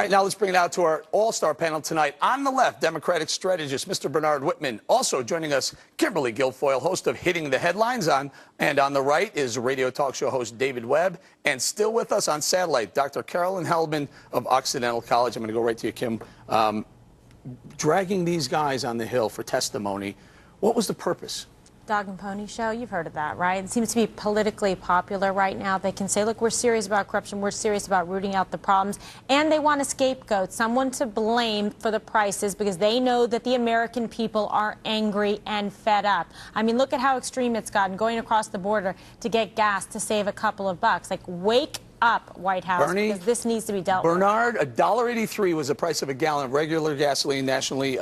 right, now let's bring it out to our all-star panel tonight. On the left, Democratic strategist Mr. Bernard Whitman. Also joining us, Kimberly Guilfoyle, host of Hitting the Headlines. And on the right is radio talk show host David Webb. And still with us on satellite, Dr. Carolyn Heldman of Occidental College. I'm going to go right to you, Kim. Dragging these guys on the Hill for testimony, what was the purpose? Dog and pony show, you've heard of that, right? It seems to be politically popular right now. They can say, look, we're serious about corruption, we're serious about rooting out the problems, and they want a scapegoat, someone to blame for the prices because they know that the American people are angry and fed up. I mean, look at how extreme it's gotten, going across the border to get gas to save a couple of bucks. Like, wake up, White House, Bernie, because this needs to be dealt with. Bernard, $1.83 was the price of a gallon of regular gasoline nationally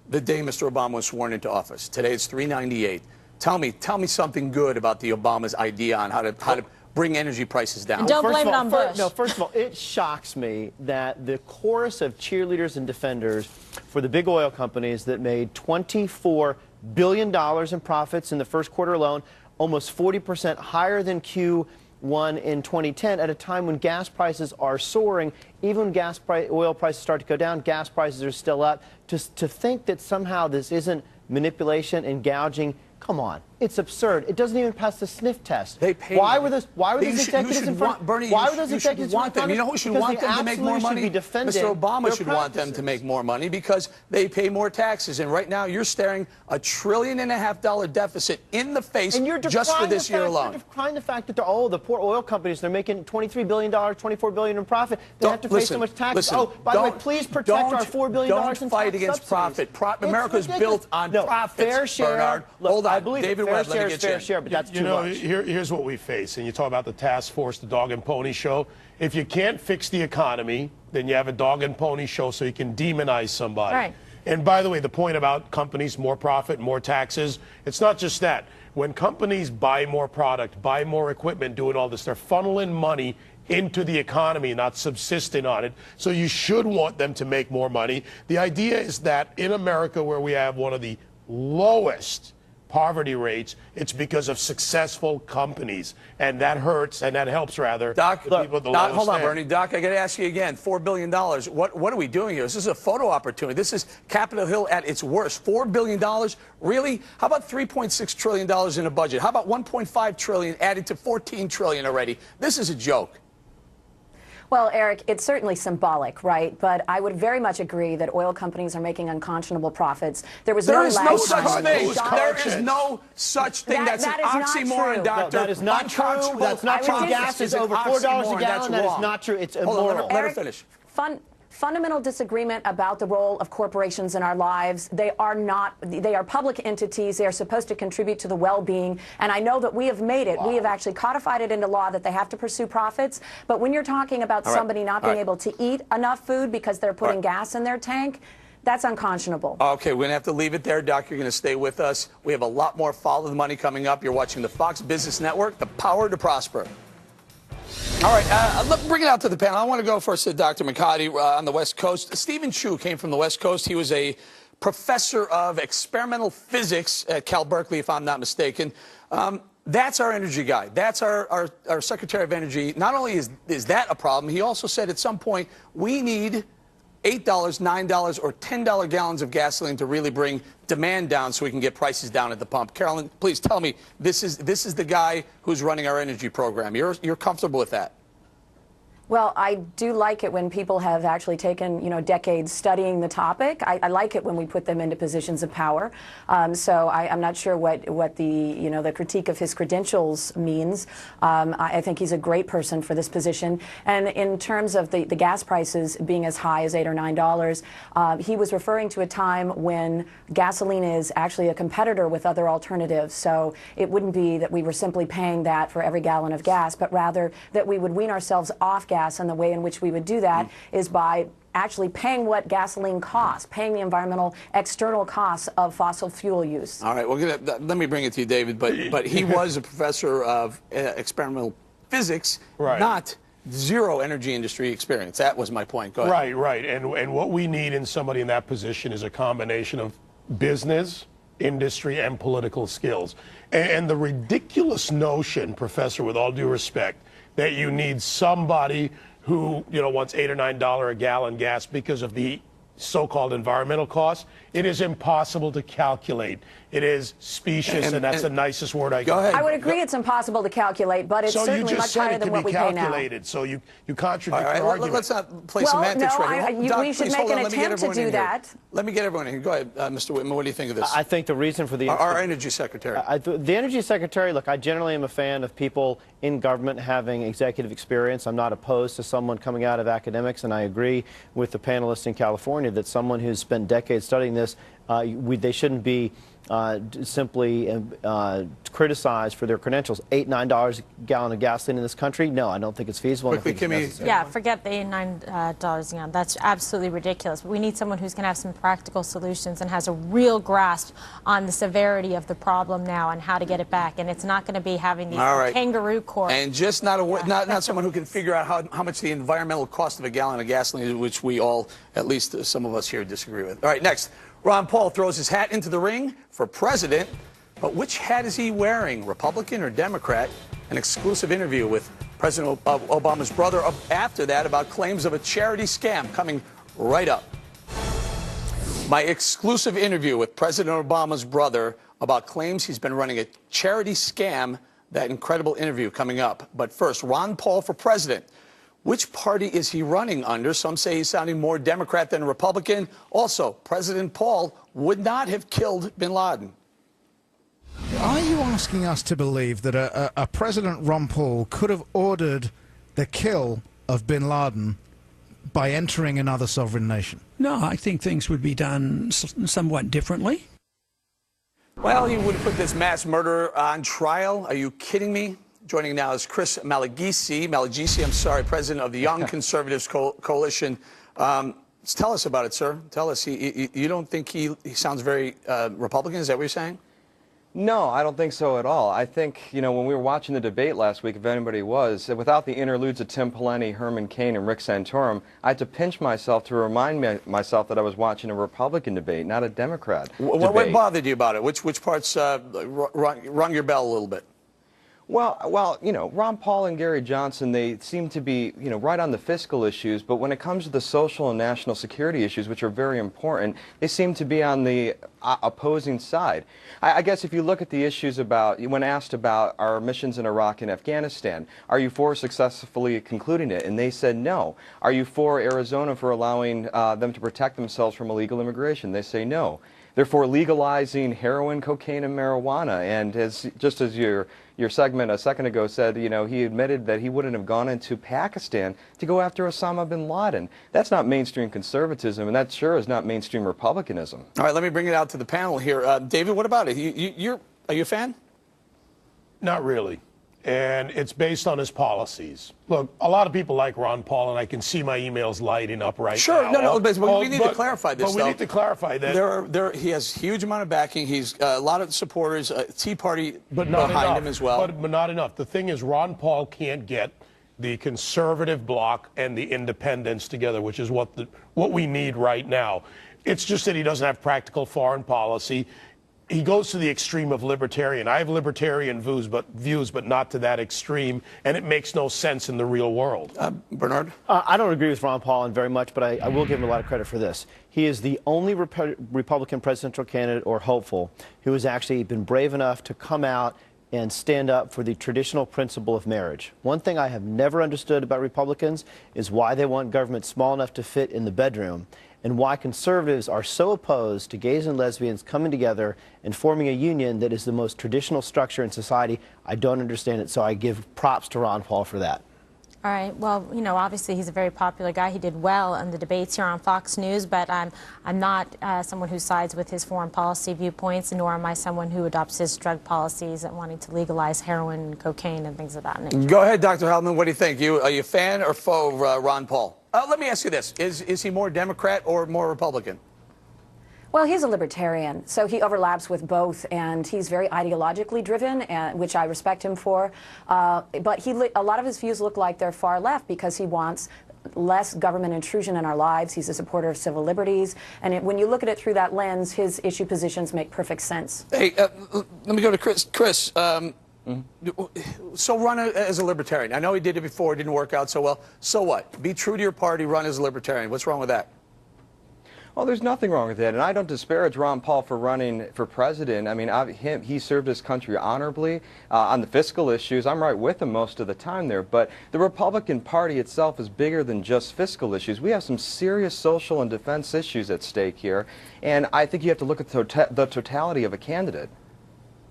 the day Mr. Obama was sworn into office. Today it's $3.98. Tell me something good about the Obama's idea on how to bring energy prices down. And don't blame it on Bush. No, first of all, it shocks me that the chorus of cheerleaders and defenders for the big oil companies that made $24 billion in profits in the first quarter alone, almost 40% higher than Q1 in 2010, at a time when gas prices are soaring. Even when oil prices start to go down, gas prices are still up. To think that somehow this isn't manipulation and gouging, come on, it's absurd. It doesn't even pass the sniff test. They pay. Why were those executives in front? Bernie, why were those executives want them? You know who should want them to make more money? Mr. Obama should want them to make more money because they pay more taxes. And right now, you're staring $1.5 trillion deficit in the face just for this year alone. You're decrying the fact that the poor oil companies, they're making $23 billion, $24 billion in profit. They have to pay so much tax. Oh, by the way, please protect our $4 billion in tax subsidies. Don't fight against profit. America's built on profits, fair share, Bernard. Hold on, David Webb, let me get fair share, but that's too much. Here's what we face, and you talk about the task force, the dog and pony show. If you can't fix the economy, then you have a dog and pony show so you can demonize somebody. Right. And by the way, the point about companies, more profit, more taxes, it's not just that. When companies buy more product, buy more equipment, doing all this, they're funneling money into the economy, not subsisting on it. So you should want them to make more money. The idea is that in America, where we have one of the lowest poverty rates, it's because of successful companies, and that hurts, and that helps rather. Doc, hold on, end. Bernie. Doc, I got to ask you again. $4 billion. What are we doing here? This is a photo opportunity. This is Capitol Hill at its worst. $4 billion, really? How about $3.6 trillion in a budget? How about $1.5 trillion added to $14 trillion already? This is a joke. Well, Eric, it's certainly symbolic, right? But I would very much agree that oil companies are making unconscionable profits. There is no such thing. There is no such thing. That's an oxymoron, Doctor. No, that is not true. That's not true. Gas is over $4 a gallon. That is not true. It's immoral. Let her finish. Fundamental disagreement about the role of corporations in our lives. They are public entities. They are supposed to contribute to the well-being. And I know that we have made it. Wow. We have actually codified it into law that they have to pursue profits. But when you're talking about somebody not being able to eat enough food because they're putting gas in their tank, that's unconscionable. Okay, we're going to have to leave it there, Doc. You're going to stay with us. We have a lot more Follow the Money coming up. You're watching the Fox Business Network, the power to prosper. All right, let's bring it out to the panel. I want to go first to Dr. McCarty on the West Coast. Stephen Chu came from the West Coast. He was a professor of experimental physics at Cal Berkeley, if I'm not mistaken. That's our energy guy. That's our Secretary of Energy. Not only is that a problem, he also said at some point we need $8, $9, or $10 gallons of gasoline to really bring demand down so we can get prices down at the pump. Carolyn, please tell me, this is the guy who's running our energy program. You're comfortable with that? Well, I do like it when people have actually taken, decades studying the topic. I like it when we put them into positions of power. So I'm not sure what the critique of his credentials means. I think he's a great person for this position. And in terms of the gas prices being as high as $8 or $9, he was referring to a time when gasoline is actually a competitor with other alternatives. So it wouldn't be that we were simply paying that for every gallon of gas, but rather that we would wean ourselves off gas. And the way in which we would do that is by actually paying what gasoline costs, paying the environmental external costs of fossil fuel use. All right, let me bring it to you, David. But he was a professor of experimental physics, not zero energy industry experience. That was my point. Go ahead. Right. And what we need in somebody in that position is a combination of business, industry, and political skills. And the ridiculous notion, Professor, with all due respect, that you need somebody who, wants $8 or $9 a gallon gas because of the so-called environmental costs. It is impossible to calculate. It is specious, and that's the nicest word I can. Go ahead. I would agree it's impossible to calculate, but it's certainly much higher than what we pay now. So you contradict your argument. Let's not play semantics right now. We should make an attempt to do that. Let me get everyone in here. Go ahead, Mr. Whitman. What do you think of this? I think the reason for the... Our Energy Secretary. The Energy Secretary, look, I generally am a fan of people in government having executive experience. I'm not opposed to someone coming out of academics, and I agree with the panelists in California that someone who's spent decades studying this, they shouldn't be simply criticized for their credentials. $8, $9 a gallon of gasoline in this country? No, I don't think it's feasible. Yeah, forget the $8, $9 a gallon. That's absolutely ridiculous. We need someone who's going to have some practical solutions and has a real grasp on the severity of the problem now and how to get it back. And it's not going to be having these kangaroo courts. And just not someone who can figure out how much the environmental cost of a gallon of gasoline is, which we all, at least some of us here, disagree with. All right, next. Ron Paul throws his hat into the ring for president, but which hat is he wearing, Republican or Democrat? An exclusive interview with President Obama's brother after that about claims of a charity scam coming right up. My exclusive interview with President Obama's brother about claims he's been running a charity scam, that incredible interview coming up. But first, Ron Paul for president. Which party is he running under? Some say he's sounding more Democrat than Republican. Also, President Paul would not have killed bin Laden. Are you asking us to believe that a President Ron Paul could have ordered the kill of bin Laden by entering another sovereign nation? No, I think things would be done somewhat differently. Well, he would put this mass murderer on trial. Are you kidding me? Joining now is Chris Malagisi, president of the Young Conservatives Coalition. Tell us about it, sir. Tell us. You don't think he sounds very Republican? Is that what you're saying? No, I don't think so at all. I think, when we were watching the debate last week, if anybody was, without the interludes of Tim Pawlenty, Herman Cain, and Rick Santorum, I had to pinch myself to remind myself that I was watching a Republican debate, not a Democrat debate. What bothered you about it? Which parts rung your bell a little bit? Well, Ron Paul and Gary Johnson, they seem to be, right on the fiscal issues, but when it comes to the social and national security issues, which are very important, they seem to be on the opposing side. I guess if you look at the issues when asked about our missions in Iraq and Afghanistan, are you for successfully concluding it? And they said no. Are you for Arizona for allowing them to protect themselves from illegal immigration? They say no. They're for legalizing heroin, cocaine, and marijuana. And just as your segment a second ago said, he admitted that he wouldn't have gone into Pakistan to go after Osama bin Laden. That's not mainstream conservatism, and that sure is not mainstream republicanism. All right, let me bring it out to the panel here. David, what about it? Are you a fan? Not really. And it's based on his policies. Look, a lot of people like Ron Paul, and I can see my emails lighting up right now. Sure, no, but we need to clarify this, But we need to clarify that. He has a huge amount of backing. He's a lot of supporters, Tea Party behind him as well. But not enough. The thing is, Ron Paul can't get the conservative bloc and the independents together, which is what we need right now. It's just that he doesn't have practical foreign policy. He goes to the extreme of libertarian. I have libertarian views, but not to that extreme, and it makes no sense in the real world. Bernard? I don't agree with Ron Paul very much, but I will give him a lot of credit for this. He is the only Republican presidential candidate or hopeful who has actually been brave enough to come out and stand up for the traditional principle of marriage. One thing I have never understood about Republicans is why they want government small enough to fit in the bedroom, and why conservatives are so opposed to gays and lesbians coming together and forming a union that is the most traditional structure in society. I don't understand it, so I give props to Ron Paul for that. All right. Well, obviously he's a very popular guy. He did well in the debates here on Fox News, but I'm not someone who sides with his foreign policy viewpoints, nor am I someone who adopts his drug policies and wanting to legalize heroin and cocaine and things of that nature. Go ahead, Dr. Hellman. What do you think? Are you a fan or foe of Ron Paul? Let me ask you this. Is he more Democrat or more Republican? Well, he's a libertarian, so he overlaps with both, and he's very ideologically driven, which I respect him for. But a lot of his views look like they're far left because he wants less government intrusion in our lives. He's a supporter of civil liberties, and when you look at it through that lens, his issue positions make perfect sense. Hey, let me go to Chris. Chris, So run as a libertarian. I know he did it before, it didn't work out so well. So what? Be true to your party, run as a libertarian. What's wrong with that? Well, there's nothing wrong with that, and I don't disparage Ron Paul for running for president. I mean, he served his country honorably on the fiscal issues. I'm right with him most of the time there, but the Republican Party itself is bigger than just fiscal issues. We have some serious social and defense issues at stake here, and I think you have to look at the totality of a candidate.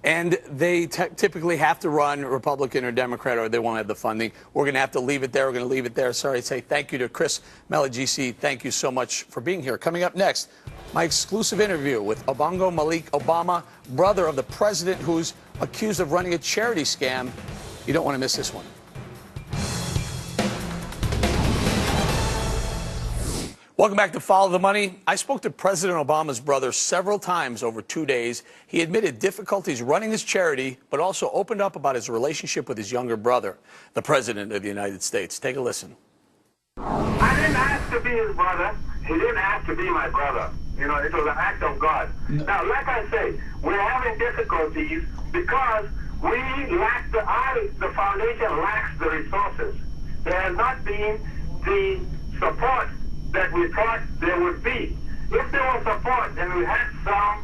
And they typically have to run Republican or Democrat or they won't have the funding. We're going to have to leave it there. We're going to leave it there. Sorry to say thank you to Chris Melagisi. Thank you so much for being here. Coming up next, my exclusive interview with Obongo Malik Obama, brother of the president who's accused of running a charity scam. You don't want to miss this one. Welcome back to Follow the Money. I spoke to President Obama's brother several times over 2 days. He admitted difficulties running his charity, but also opened up about his relationship with his younger brother, the President of the United States. Take a listen. I didn't ask to be his brother. He didn't ask to be my brother. You know, it was an act of God. Now, like I say, we're having difficulties because we lack the foundation lacks the resources. There has not been the support that we thought there would be. If there was support and we had some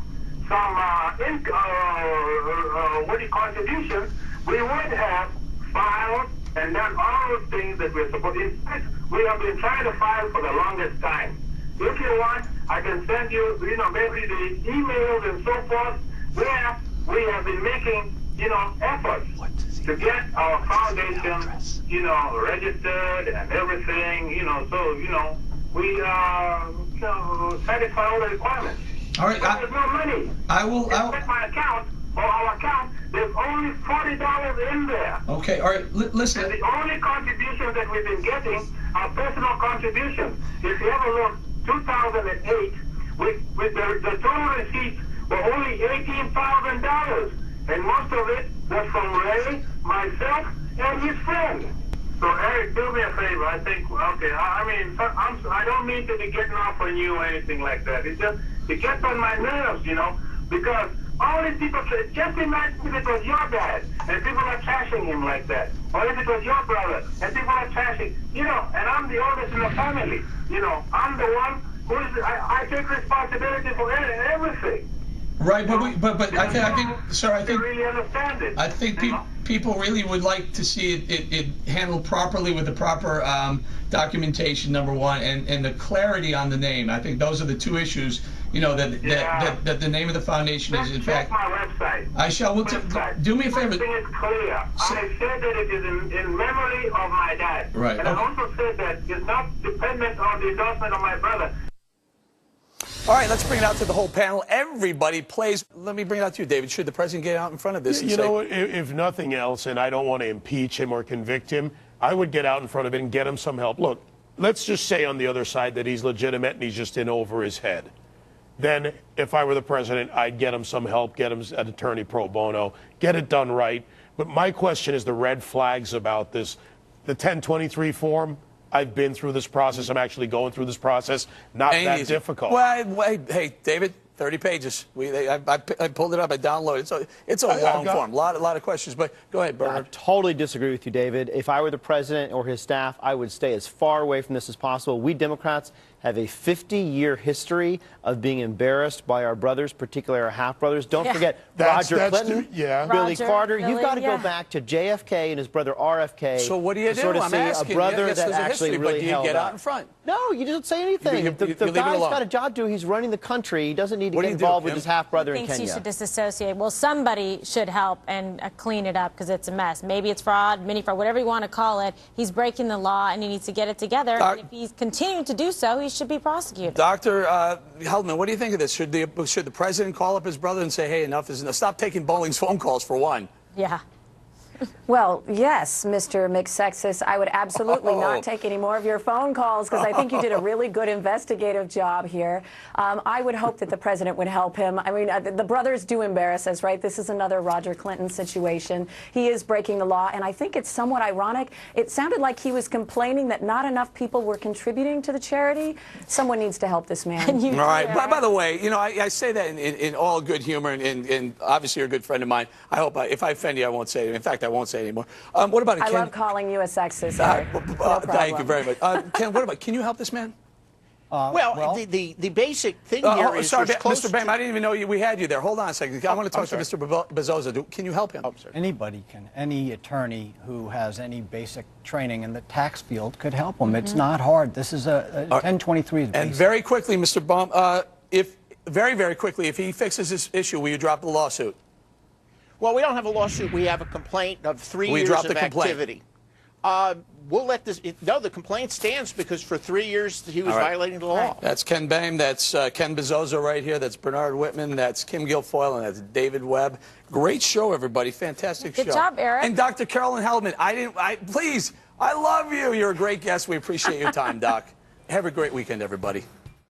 contributions, we would have filed and done all those things that we're supposed to. In fact, we have been trying to file for the longest time. If you want, I can send you, maybe the emails and so forth, where we have been making, efforts to get our foundation, registered and everything, so, we satisfy all the requirements. All right. There's no money. Check my account, or our account, there's only $40 in there. Okay, all right, listen. And the only contributions that we've been getting are personal contributions. If you ever look, 2008, with the total receipts were only $18,000. And most of it was from Ray, myself, and his friend. So, Eric, do me a favor. I think, okay, I don't mean to be getting off on you or anything like that. It gets on my nerves, because all these people say, just imagine if it was your dad, and people are trashing him like that. Or if it was your brother, and people are trashing, and I'm the oldest in the family. I'm the one who is, I take responsibility for everything. Right, but I think, sir, I think really understand it. I think people really would like to see it handled properly with the proper documentation, number one, and the clarity on the name. I think those are the two issues. That the name of the foundation is in fact. Check my website. I shall. Do me a favor. Everything is clear. I said that it is in memory of my dad. Right. And I also said that it's not dependent on the endorsement of my brother. All right, let's bring it out to the whole panel. Everybody plays. Let me bring it out to you, David. Should the president get out in front of this? You know, if nothing else, and I don't want to impeach him or convict him, I would get out in front of it and get him some help. Look, let's just say on the other side that he's legitimate and he's just in over his head. Then, if I were the president, I'd get him some help, get him an attorney pro bono, get it done right. But my question is the red flags about this. The 1023 form, I've been through this process. I'm actually going through this process. Not that difficult. Well, hey, David, 30 pages. I pulled it up. I downloaded it. It's a long form. A lot of questions. But go ahead, Bernard. I totally disagree with you, David. If I were the president or his staff, I would stay as far away from this as possible. We Democrats have a 50-year history of being embarrassed by our brothers, particularly our half-brothers. Don't forget Roger Clinton, Billy Carter. You've got to go back to JFK and his brother RFK. So what do you do? Sort of I'm see asking. a brother that actually really held up. Do you get out in front? No, you don't say anything. The guy's got a job to do. He's running the country. He doesn't need to get involved with his half-brother in Kenya. Thinks you should disassociate. Well, somebody should help and clean it up because it's a mess. Maybe it's fraud, mini fraud, whatever you want to call it. He's breaking the law and he needs to get it together. And if he's continuing to do so, he should be prosecuted. Dr. Heldman, what do you think of this? Should the president call up his brother and say, hey, enough is enough? Stop taking Bowling's phone calls, for one. Yeah. Well, yes, Mr. McSexis, I would absolutely not take any more of your phone calls because I think you did a really good investigative job here. I would hope that the president would help him. I mean, the brothers do embarrass us, right? This is another Roger Clinton situation. He is breaking the law, and I think it's somewhat ironic. It sounded like he was complaining that not enough people were contributing to the charity. Someone needs to help this man. All right. By the way, you know, I say that in all good humor, and obviously you're a good friend of mine. I hope if I offend you, I won't say it. In fact, I won't say it anymore. What about it, Ken? I love calling you a sexist. No thank you very much. Ken, what about? Can you help this man? Well, the basic thing here is sorry, close Mr. Bam, I didn't even know we had you there. Hold on a second. I want to talk to Mr. Bezzosa. Can you help him? Anybody can. Any attorney who has any basic training in the tax field could help him. It's not hard. This is a 1023 is basic. And very quickly, Mr. Baum, very quickly, if he fixes this issue, will you drop the lawsuit? Well, we don't have a lawsuit. We have a complaint of 3 years of activity. We'll let this. No, the complaint stands because for 3 years he was violating the law. That's Ken Bame. That's Ken Bezzosa right here. That's Bernard Whitman. That's Kim Guilfoyle, and that's David Webb. Great show, everybody. Fantastic show. Good job, Eric. And Dr. Carolyn Hellman. Please, I love you. You're a great guest. We appreciate your time, Doc. Have a great weekend, everybody.